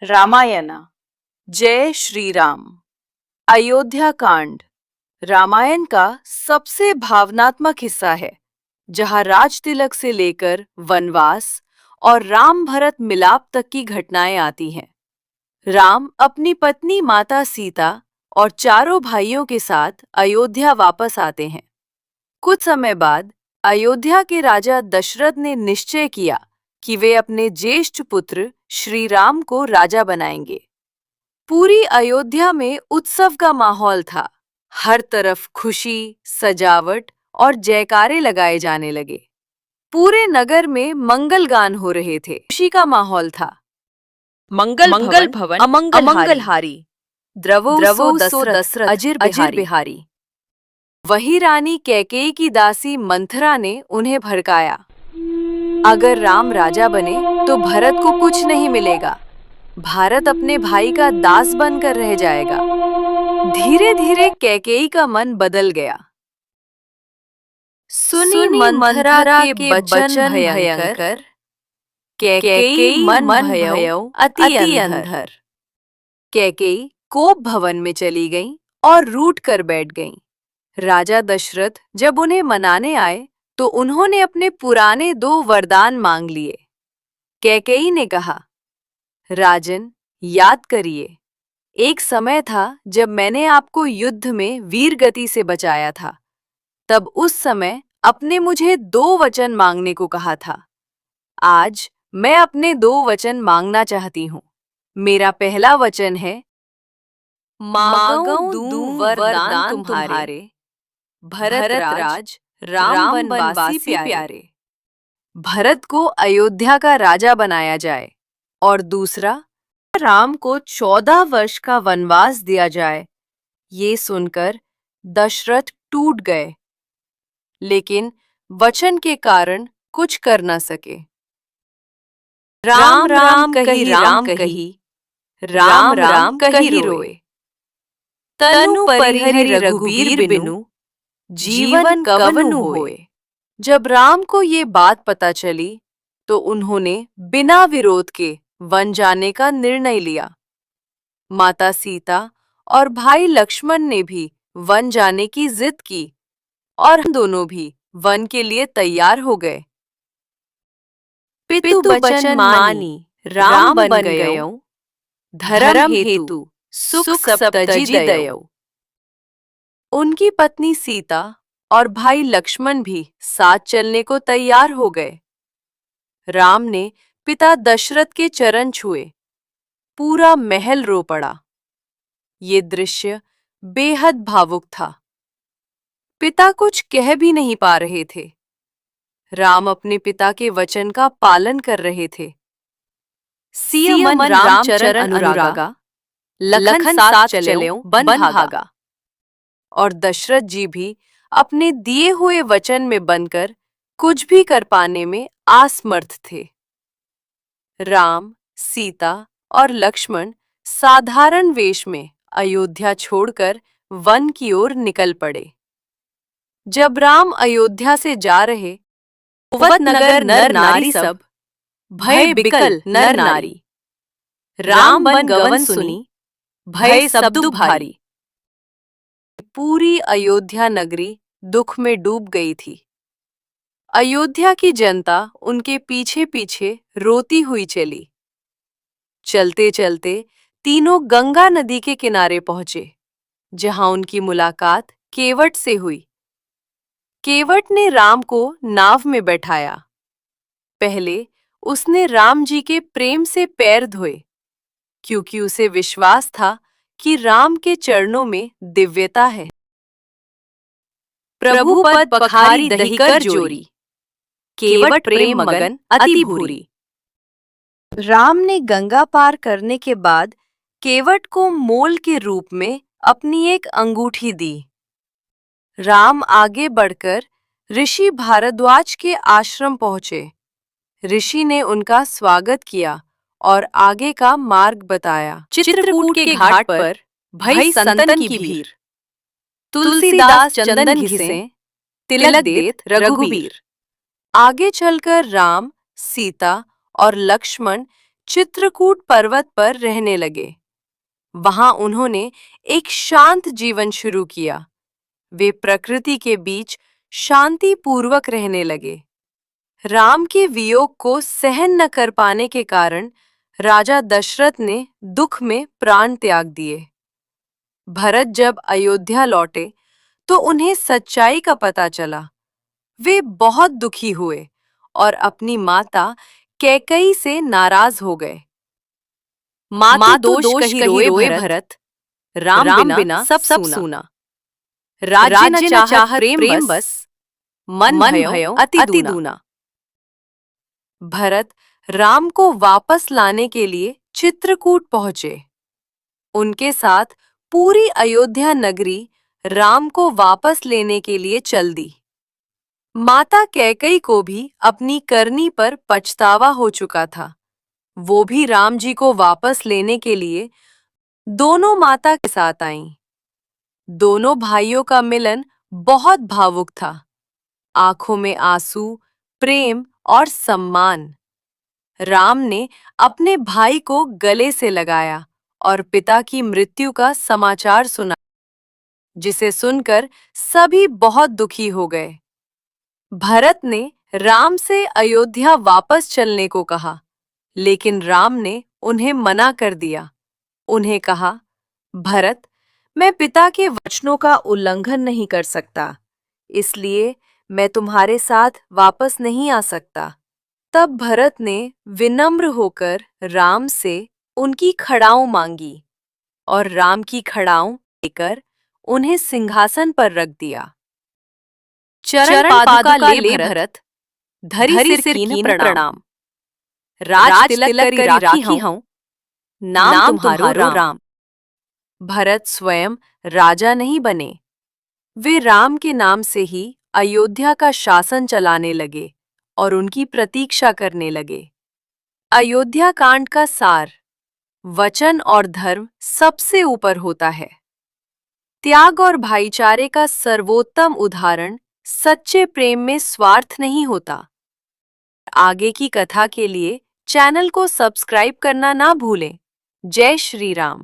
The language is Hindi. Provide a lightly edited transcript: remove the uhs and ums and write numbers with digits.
रामायण। जय श्री राम। अयोध्या कांड रामायण का सबसे भावनात्मक हिस्सा है, जहां राज तिलक से लेकर वनवास और राम भरत मिलाप तक की घटनाएं आती हैं। राम अपनी पत्नी माता सीता और चारों भाइयों के साथ अयोध्या वापस आते हैं। कुछ समय बाद अयोध्या के राजा दशरथ ने निश्चय किया कि वे अपने ज्येष्ठ पुत्र श्री राम को राजा बनाएंगे। पूरी अयोध्या में उत्सव का माहौल था। हर तरफ खुशी, सजावट और जयकारे लगाए जाने लगे। पूरे नगर में मंगल गान हो रहे थे। खुशी का माहौल था। मंगल भवन अमंगलहारी, द्रवो सो दशरथ अजिर बिहारी। वही रानी कैकेयी की दासी मंथरा ने उन्हें भड़काया। अगर राम राजा बने तो भरत को कुछ नहीं मिलेगा। भारत अपने भाई का दास बनकर रह जाएगा। धीरे धीरे कैकेयी का मन बदल गया। सुनी मंथरा के वचन भयंकर, कैकेयी मन भयौ अति अंधर। कैकेयी कोप भवन में चली गईं और रूठ कर बैठ गईं। राजा दशरथ जब उन्हें मनाने आए तो उन्होंने अपने पुराने 2 वरदान मांग लिए। कैकेयी ने कहा, राजन, याद करिए, एक समय था जब मैंने आपको युद्ध में वीर गति से बचाया था। तब उस समय आपने मुझे 2 वचन मांगने को कहा था। आज मैं अपने 2 वचन मांगना चाहती हूँ। मेरा पहला वचन है, मांगूं दूं वरदान तुम्हारे, भरत राज राम वनवासी प्यारे। भरत को अयोध्या का राजा बनाया जाए। और दूसरा, राम को 14 वर्ष का वनवास दिया जाए। ये सुनकर दशरथ टूट गए, लेकिन वचन के कारण कुछ कर न सके। राम राम कही, राम राम कही रोए। तनु परिहरि रघुबीर बिनु, जीवन कवनु होए। जब राम को ये बात पता चली तो उन्होंने बिना विरोध के वन जाने का निर्णय लिया। माता सीता और भाई लक्ष्मण ने भी वन जाने की जिद की और हम दोनों भी वन के लिए तैयार हो गए। पितु बचन मानी राम बन गयो, धर्म हेतु सुख सब तजी दयो। उनकी पत्नी सीता और भाई लक्ष्मण भी साथ चलने को तैयार हो गए। राम ने पिता दशरथ के चरण छुए। पूरा महल रो पड़ा। ये दृश्य बेहद भावुक था। पिता कुछ कह भी नहीं पा रहे थे। राम अपने पिता के वचन का पालन कर रहे थे। सिय मन राम चरण अनुरागा, लखन साथ चल्यों बन भागा। और दशरथ जी भी अपने दिए हुए वचन में बनकर कुछ भी कर पाने में असमर्थ थे। राम, सीता और लक्ष्मण साधारण वेश में अयोध्या छोड़कर वन की ओर निकल पड़े। जब राम अयोध्या से जा रहे, कुवत नगर नर नारी सब, भय बिकल नर नारी। राम बन गवन सुनी, भय सबदु भारी। पूरी अयोध्या नगरी दुख में डूब गई थी। अयोध्या की जनता उनके पीछे पीछे रोती हुई चली। चलते चलते तीनों गंगा नदी के किनारे पहुंचे, जहां उनकी मुलाकात केवट से हुई। केवट ने राम को नाव में बैठाया। पहले उसने राम जी के प्रेम से पैर धोए, क्योंकि उसे विश्वास था कि राम के चरणों में दिव्यता है। प्रभु पद पखारी दही कर जोरी, केवट प्रेम मगन अति भूरी। राम ने गंगा पार करने के बाद केवट को मोल के रूप में अपनी एक अंगूठी दी। राम आगे बढ़कर ऋषि भारद्वाज के आश्रम पहुंचे। ऋषि ने उनका स्वागत किया और आगे का मार्ग बताया। चित्रकूट के घाट पर भई संतन की भीड़, तुलसीदास चंदन घिसें, तिलक देत रघुबीर। आगे चलकर राम, सीता और लक्ष्मण चित्रकूट पर्वत पर रहने लगे। वहां उन्होंने एक शांत जीवन शुरू किया। वे प्रकृति के बीच शांति पूर्वक रहने लगे। राम के वियोग को सहन न कर पाने के कारण राजा दशरथ ने दुख में प्राण त्याग दिए। भरत जब अयोध्या लौटे तो उन्हें सच्चाई का पता चला। वे बहुत दुखी हुए और अपनी माता कैकेयी से नाराज हो गए। मातु दोष कही रोए भरत, राम बिना सब सूना। राज्य न चाहत प्रेम बस, मन भयो अति दूना। भरत राम को वापस लाने के लिए चित्रकूट पहुंचे। उनके साथ पूरी अयोध्या नगरी राम को वापस लेने के लिए चल दी। माता कैकेयी को भी अपनी करनी पर पछतावा हो चुका था। वो भी राम जी को वापस लेने के लिए दोनों माता के साथ आईं। दोनों भाइयों का मिलन बहुत भावुक था। आंखों में आंसू, प्रेम और सम्मान। राम ने अपने भाई को गले से लगाया और पिता की मृत्यु का समाचार सुना, जिसे सुनकर सभी बहुत दुखी हो गए। भरत ने राम से अयोध्या वापस चलने को कहा, लेकिन राम ने उन्हें मना कर दिया। उन्हें कहा, भरत, मैं पिता के वचनों का उल्लंघन नहीं कर सकता, इसलिए मैं तुम्हारे साथ वापस नहीं आ सकता। तब भरत ने विनम्र होकर राम से उनकी खड़ाऊं मांगी और राम की खड़ाऊं लेकर उन्हें सिंहासन पर रख दिया। चरण पादुका ले भरत, धरि सिर कीन प्रणाम। राज तिलक करी राखी हूं, नाम तुम्हारो राम। भरत स्वयं राजा नहीं बने। वे राम के नाम से ही अयोध्या का शासन चलाने लगे और उनकी प्रतीक्षा करने लगे। अयोध्या कांड का सार: वचन और धर्म सबसे ऊपर होता है। त्याग और भाईचारे का सर्वोत्तम उदाहरण सच्चे प्रेम में स्वार्थ नहीं होता। आगे की कथा के लिए चैनल को सब्सक्राइब करना ना भूलें। जय श्री राम।